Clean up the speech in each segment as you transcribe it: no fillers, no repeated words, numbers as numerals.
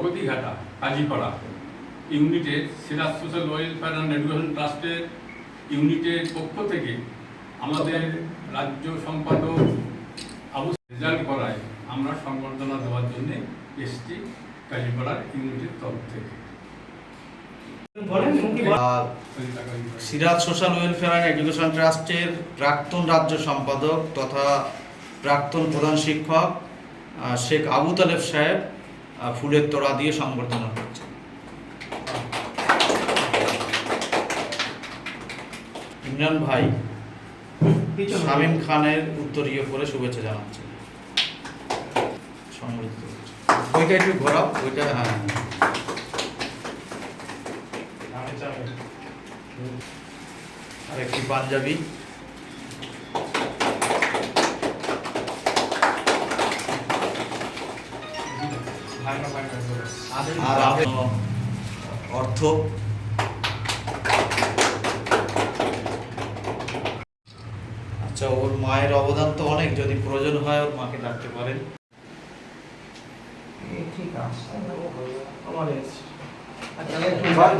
প্রগতিঘাটা কাজীপাড়া ইউনিটের Siraj social welfare and education ট্রাস্টের ইউনিটের পক্ষ থেকে আমাদের রাজ্য সম্পাদক আবু রেজাল্ট করায় আমরা সংবর্ধনা দেওয়ার জন্য এসছি কাজীপাড়ার ইউনিটের তরফ থেকে। Siraj social welfare and education ট্রাস্টের প্রাক্তন রাজ্য সম্পাদক তথা প্রাক্তন প্রধান শিক্ষক শেখ আবু তালেব সাহেব ফুলের তোড়া দিয়ে সংবর্ধনা করছেন। ইমরান ভাই শামীম খানের উত্তরীয় করে শুভেচ্ছা জানাচ্ছেন। সংবর্ধিত করছে। ওইটা একটু ঘোরাও, ওইটা হ্যাঁ। আর একটি পাঞ্জাবি, আর অর্থ। আচ্ছা, ওর মায়ের অবদান তো অনেক, যদি প্রয়োজন হয় ওর মাকে ডাকতে পারেন। ঠিক আছে,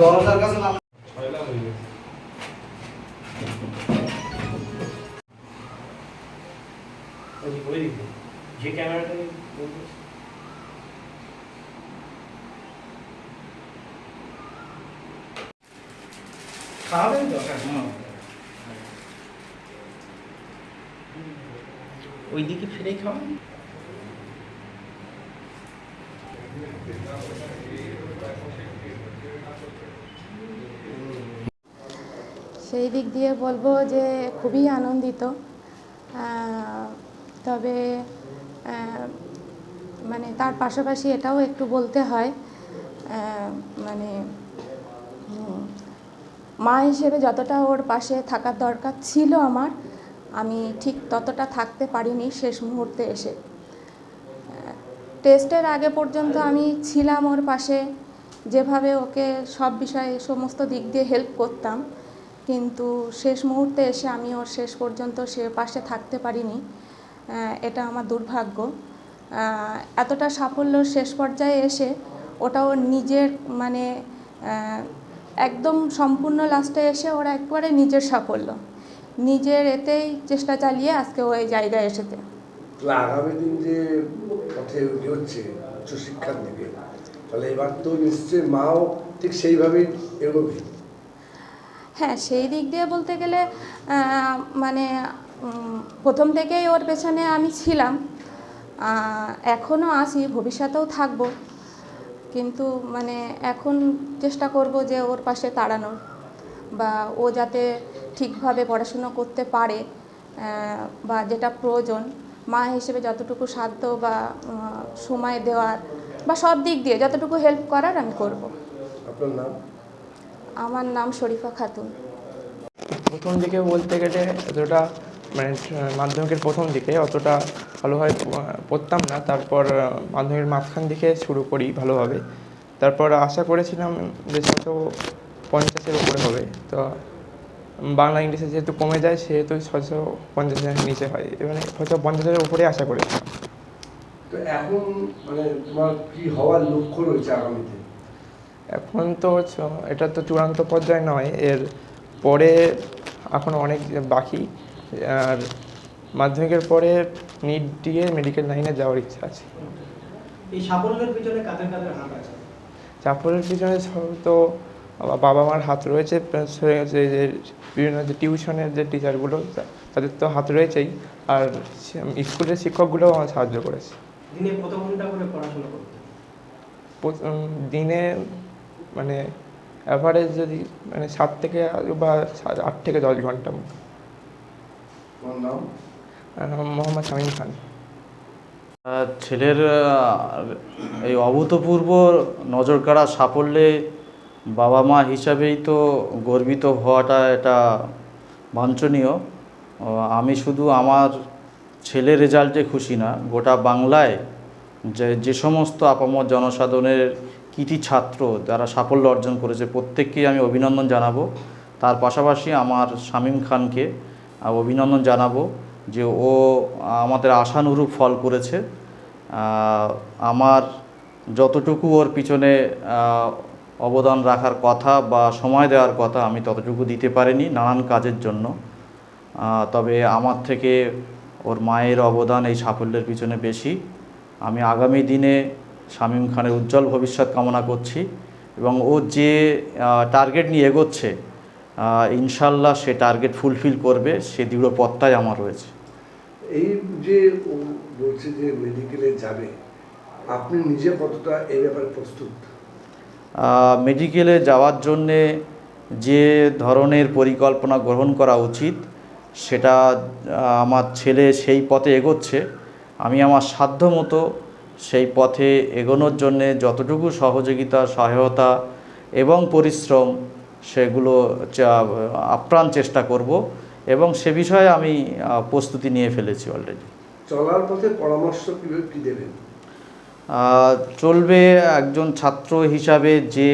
দরজার কাছে নাম যে ক্যামেরাটা খাওয়াবেন তো ওইদিকে ফিরে খাওয়াবেন। সেই দিক দিয়ে বলবো যে খুবই আনন্দিত, তবে মানে তার পাশাপাশি এটাও একটু বলতে হয়, মানে মা হিসেবে যতটা ওর পাশে থাকার দরকার ছিল আমার, আমি ঠিক ততটা থাকতে পারিনি শেষ মুহূর্তে এসে। টেস্টের আগে পর্যন্ত আমি ছিলাম ওর পাশে, যেভাবে ওকে সব বিষয়ে সমস্ত দিক দিয়ে হেল্প করতাম, কিন্তু শেষ মুহূর্তে এসে আমি ওর শেষ পর্যন্ত সে পাশে থাকতে পারিনি। এটা আমার দুর্ভাগ্য। এতটা সাফল্য শেষ পর্যায়ে এসে ওটা ওর নিজের মানে একদম সম্পূর্ণ লাস্টে এসে ওরা একবারে নিজের সাফল্য, নিজের এতেই চেষ্টা চালিয়ে আজকে ও এই জায়গায় এসেছে। আগামী দিন যে পথে এগোচ্ছে উচ্চশিক্ষার দিকে, তাহলে এবার তো নিশ্চয়ই মাও ঠিক সেইভাবেই এগোবে। হ্যাঁ, সেই দিক দিয়ে বলতে গেলে মানে প্রথম থেকেই ওর পেছনে আমি ছিলাম, এখনও আছি, ভবিষ্যতেও থাকবো, কিন্তু মানে এখন চেষ্টা করব যে ওর পাশে দাঁড়ানোর, বা ও যাতে ঠিকভাবে পড়াশুনো করতে পারে, বা যেটা প্রয়োজন মা হিসেবে যতটুকু সাধ্য বা সময় দেওয়ার বা সব দিক দিয়ে যতটুকু হেল্প করার আমি করব। আপনার নাম? আমার নাম শরীফা খাতুন। প্রথম দিকে বলতে গেলে অতটা মানে মাধ্যমিকের প্রথম দিকে অতটা ভালোভাবে পড়তাম না, তারপর মাধ্যমিকের মাঝখান দিকে শুরু করি ভালোভাবে। তারপর আশা করেছিলাম যে 650-এর উপরে হবে, তো বাংলা ইংলিশে যেহেতু কমে যায় সেহেতু 650-এর নিচে হয়, মানে 650-এর উপরে আশা করেছিলাম। তো এখন মানে তোমার কি হওয়ার লক্ষ্য রয়েছে আগামীতে? এখন তো এটা তো চূড়ান্ত পর্যায়ে নয়, এর পরে এখন অনেক বাকি। আর মাধ্যমিকের পরে নিট দিয়ে মেডিকেল লাইনে যাওয়ার ইচ্ছা আছে। এই সাফল্যের পিছনে কাদের কাদের হাত আছে? সাফল্যের পিছনে তো বাবা মার হাত রয়েছে, যে বিভিন্ন যে টিউশনের যে টিচারগুলো তাদের তো হাত রয়েছেই, আর স্কুলের শিক্ষকগুলোও আমার সাহায্য করেছে। দিনে কত ঘন্টা করে পড়াশোনা করতে? দিনে মানে অ্যাভারেজ যদি মানে 7 থেকে বা 8 থেকে 10 ঘন্টা। তোমার নাম? মোহাম্মদ শামীম খান। ছেলের এই অভূতপূর্ব নজরকাড়া সাফল্যে বাবা মা হিসাবেই তো গর্বিত হওয়াটা এটা বাঞ্ছনীয়। আমি শুধু আমার ছেলের রেজাল্টে খুশি না, গোটা বাংলায় যে সমস্ত আপামর জনসাধারণের কৃতি ছাত্র যারা সাফল্য অর্জন করেছে প্রত্যেককেই আমি অভিনন্দন জানাবো। তার পাশাপাশি আমার শামীম খানকে অভিনন্দন জানাবো যে ও আমাদের আশানুরূপ ফল করেছে। আমার যতটুকু ওর পিছনে অবদান রাখার কথা বা সময় দেওয়ার কথা আমি ততটুকু দিতে পারিনি নানান কাজের জন্য। তবে আমার থেকে ওর মায়ের অবদান এই সাফল্যের পিছনে বেশি। আমি আগামী দিনে শামীম খানের উজ্জ্বল ভবিষ্যৎ কামনা করছি এবং ও যে টার্গেট নিয়ে এগোচ্ছে ইনশাল্লাহ সে টার্গেট ফুলফিল করবে, সে দৃঢ় প্রত্যয় আমার রয়েছে। এই যে ও বলছে যে মেডিকেলে যাবে, আপনি নিজে কতটা এই ব্যাপারে প্রস্তুত? মেডিকেলে যাওয়ার জন্যে যে ধরনের পরিকল্পনা গ্রহণ করা উচিত সেটা আমার ছেলে সেই পথে এগোচ্ছে। আমি আমার সাধ্যমতো সেই পথে এগোনোর জন্যে যতটুকু সহযোগিতা, সহায়তা এবং পরিশ্রম সেগুলো আপ্রাণ চেষ্টা করব এবং সে বিষয়ে আমি প্রস্তুতি নিয়ে ফেলেছি অলরেডি। চলার পথে পরামর্শ কীভাবে কী দেবেন? চলবে একজন ছাত্র হিসাবে যে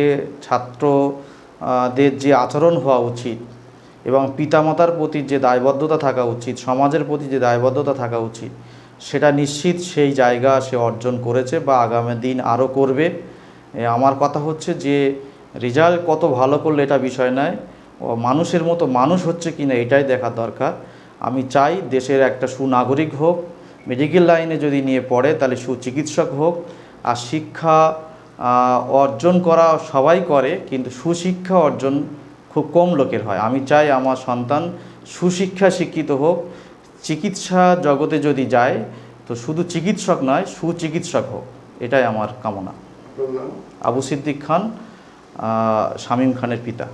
ছাত্রদের যে আচরণ হওয়া উচিত এবং পিতামাতার প্রতি যে দায়বদ্ধতা থাকা উচিত, সমাজের প্রতি যে দায়বদ্ধতা থাকা উচিত, সেটা নিশ্চিত সেই জায়গা সে অর্জন করেছে বা আগামী দিন আরও করবে। আমার কথা হচ্ছে যে রেজাল্ট কত ভালো করলে এটা বিষয় নয়, মানুষের মতো মানুষ হচ্ছে কি না এটাই দেখা দরকার। আমি চাই দেশের একটা সুনাগরিক হোক, মেডিকেল লাইনে যদি নিয়ে পড়ে তাহলে সুচিকিৎসক হোক। আর শিক্ষা অর্জন করা সবাই করে, কিন্তু সুশিক্ষা অর্জন খুব কম লোকের হয়। আমি চাই আমার সন্তান সুশিক্ষা শিক্ষিত হোক, চিকিৎসা জগতে যদি যায় তো শুধু চিকিৎসক নয় সুচিকিৎসক হোক, এটাই আমার কামনা। আপনার নাম? আবু সিদ্দিক খান, শামীম খানের পিতা।